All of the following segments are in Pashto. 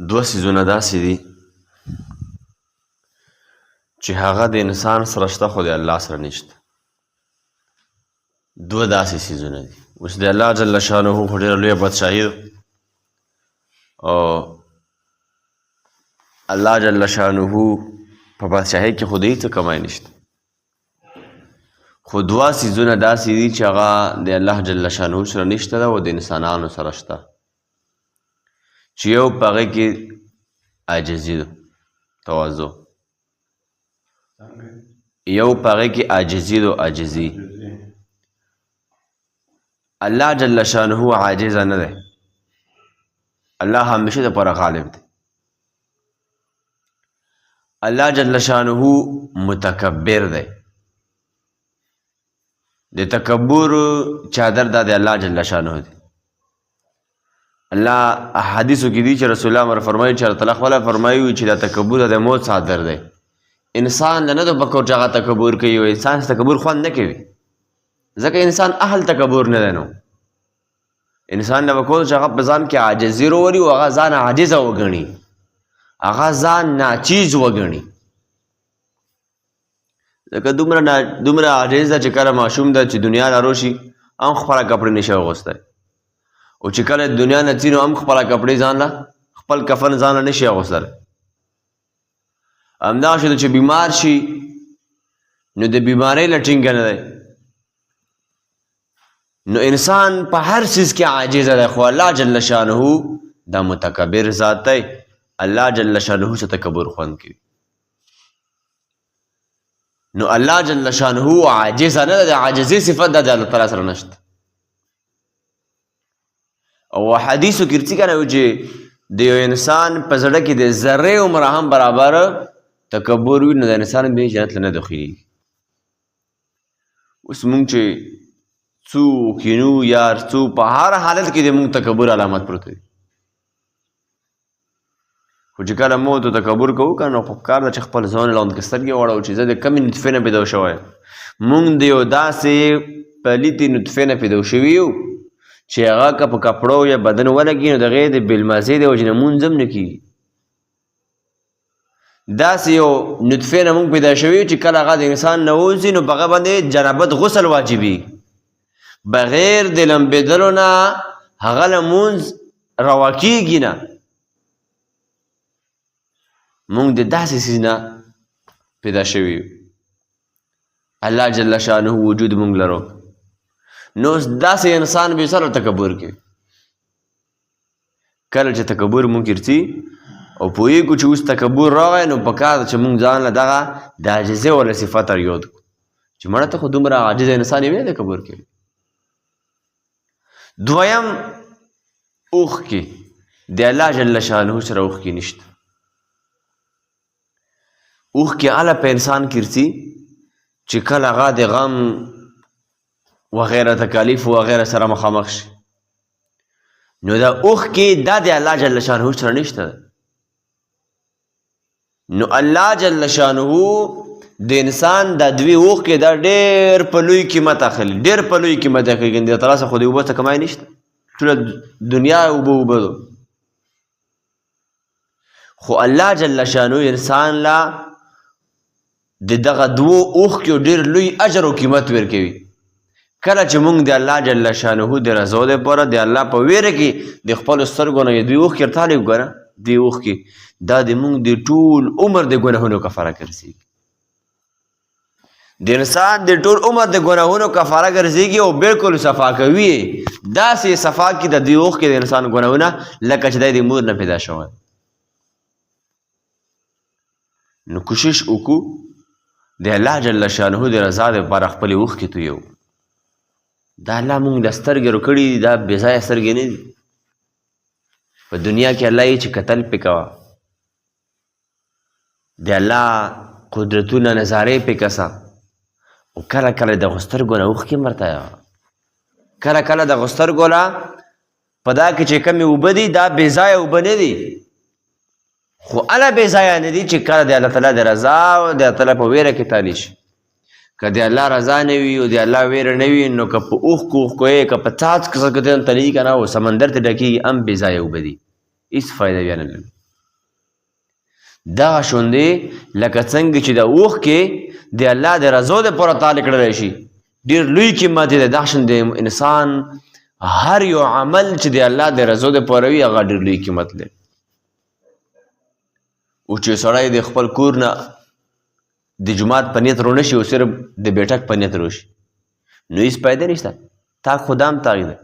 دوه څیزونه داسې دي چې هغه د انسان سره شته خو د الله سره نشته. دوه داسې څیزونه دي. اوس د الله جل شانه خو ډېره لویه بادشاهي ده او الله جل شانه په بادشاهۍ کې خو د هېڅ کمای نشته، خو دوه څیزونه داسې دي چې هغه د الله جل شانه سره نشته ده او د انسانانو سره شته، چې یو په هغې کې عاجزي ده، تواضع. یو په هغې کې عاجزي ده، عاجزي. الله جل شانه عاجزه نه دی، الله همیشه دپاره غالب دی. الله جل شانه متکبر دی، د تکبر چادر دا د الله جل شانه دی. الله احادیثو کې دي چې رسول الله امر فرمایي چې الله تعالی خپله فرمایي چې دا تکبر د موت څادر دی. انسان نه ده پکار چې هغه تکبر کوي او انسان تکبر خوند نه کوي، ځکه انسان اهل تکبر نه دی. نو انسان نه وکول چې هغه په ځان کې عاجزي راولي او هغه ځان عاجزه وګڼي، هغه ځان ناچیز وګڼي. ځکه دومره عاجز ده چې کله ماشوم ده چې دنیا ته راشي هم خپله کپړې نشي اغوستی، او چې کله دنیا نه ځي نو هم خپله کپړې ځان له خپل کفن ځان له نشي اغوستلی. همدغسې ده چې بیمار شي نو د بیمارۍ له ټینګه نه دی. نو انسان په هر څیز کې عاجزه دی، خو الله جل شانه دا متکبر ذات دی. الله جل شانه څه تکبر خوند کوي. نو الله جل شانه عاجزه نه ده، د عاجزۍ صفت ده د الله تعالی سره نشته. او حدیثو کې ارڅي کنه چې د یو انسان په زړه کې د ذرې عمره هم برابر تکبر وي نو د انسان به جنت له نه داخلېږي. اوس مونږ چې څوک یو یار څو په هر حالت کې د مونږ تکبر علامت پروت دی، خو چې کله مو ته تکبر کوو که نو خو پکار ده چې خپل ځان لاندې کې سترګې واړوو چې زه د کمې نطفې نه پیدا شوی یم. مونږ د یو داسې پلیتې نطفې نه پیدا شوي یو چې هغه که په کپړو یا بدن ولګي نو د هغې د بېلمازۍ د وجې نه مونځ هم نه کېږي. داسې یو نطفې نه مونږ پیدا شوي چې کله هغه د انسان نه ووځي نو په هغه باندې جنابت غسل واجبي، بغیر د لمبېدلو نه هغه له مونځ روا کېږي نه. مونږ د داسې څیز نه پیدا شوي یو، الله جل شانه وجود مونږ لرو. نو داسې انسان به سره تکبر کوي. کله چې تکبر مونږ کې ځي او پوهېږو چې اوس تکبر راغی نو پکار ده چې مونږ ځان له دغه د عاجزۍ والا صفت یاد کړو چې مړه ته خو دومره عاجزه انسان یې تکبر کوي. دویم اوښکې د الله جل شانه سره اوښکې نشته. اوښکې هله په انسان کې ځي چې کله هغه د غم وغیره تکالیف وغیره سره مخامخ شي نو دا اوښکې دا د الله جل شانه سره نشته. نو الله جل شانه د انسان دا دوی اوښکې دا ډېر په لوی قیمت اخلي، ډېر په لوی قیمت اخلي. د تعالی څخه خو د اوبه څه کمای نشته، ټوله دنیا اوبه ده. خو الله جل شانه انسان لا د دغه دوو اوښکو ډېر لوی اجر او قیمت ورکوي. کله چې مونږ د الله جل شانه د رضا دپاره د الله په ویره کې د خپلو سترګو نه دوی اوښکې ورتالی وګوره، دوی اوښکې دا د مونږ د ټول عمر د ګناهونو کفاره ګرځېږي. د انسان د ټول عمر د ګناهونو کفاره ګرځېږي او بلکل صفا کوي. داسې صفا کړي د دوی اوښکې د انسان ګناهونه لکه چې دی د مور نه پیدا شوی. نو کوشش وکړو د الله جل شانه د رضا دپاره خپلې اوښکې تویو. دا الله مونږ له سترګې روکړي دي، دا بېځایه سترګې نه دي. په دنیا کې الله یې چې کتل پې کوه، د الله قدرتونه نظارې پې کسه، او کله کله دغو سترګو نه اوښکې هم ورته کله کله دغو سترګو نه په دا کې چې کمې اوبه دي دا بېځایه اوبه نه دي، خو هله بېځایه نه دي چې کله د الله تعالی د رضا او د الله تعالی په ویره کې تالی شي. که د الله رضا نه وي او د الله ویره نه وي نو که په اوښکو اوښکو یې که په څاڅکو څاڅکو ته تلي که نه او سمندر ته ډکېږي هم بېځایه اوبه دي، هېڅ فایده بیا نه لري. دغه شوندې لکه څنګه چې د اوښکې د الله د رضا دپاره تعالی کړلی شي ډېر لوی قیمت دی دغه شان د انسان هر یو عمل چې د الله د رضا دپاره وي هغه ډېر لوی قیمت لري او چې سړی د خپل کور نه د جومات په نیت رونه شي او صرف د بیټک په نیت روشي نو هېڅ فایده نشته تا خدا هم تاغي ده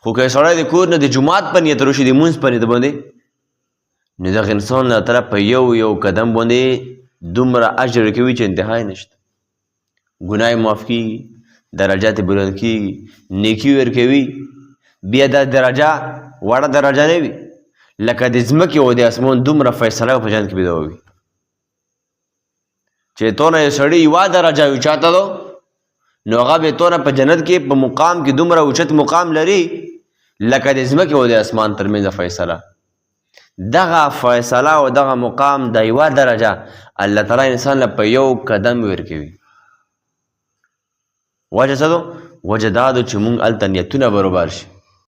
خو که سړی د کور نه د جومات په نیت روشي د مونځ په نیت باندې نو دغه انسان الله تعالی په یو قدم باندې دومره اجر کوي چې انتها یې نشته ګناه یې معاف کېږي درجات یې بلند کېږي نیکي ورکوي بیا دا درجه وړه درجه نه وي لکه د ځمکې او د اسمان دومره فیصله په جنت کې پیدا وي چې تونه یو سړي یوه درجه وي چاته دو نو هغه به تونه په جنت کې په مقام کې دومره اوچت مقام لري لکه د ځمکې او د اسمان ترمنځ فیصله دغه فیصله او دغه مقام د یوه درجه الله تعالی انسان له په یو قدم ورکوي وجه څه دو وجه دا ده چې موږ هلته نیتونه برابر شي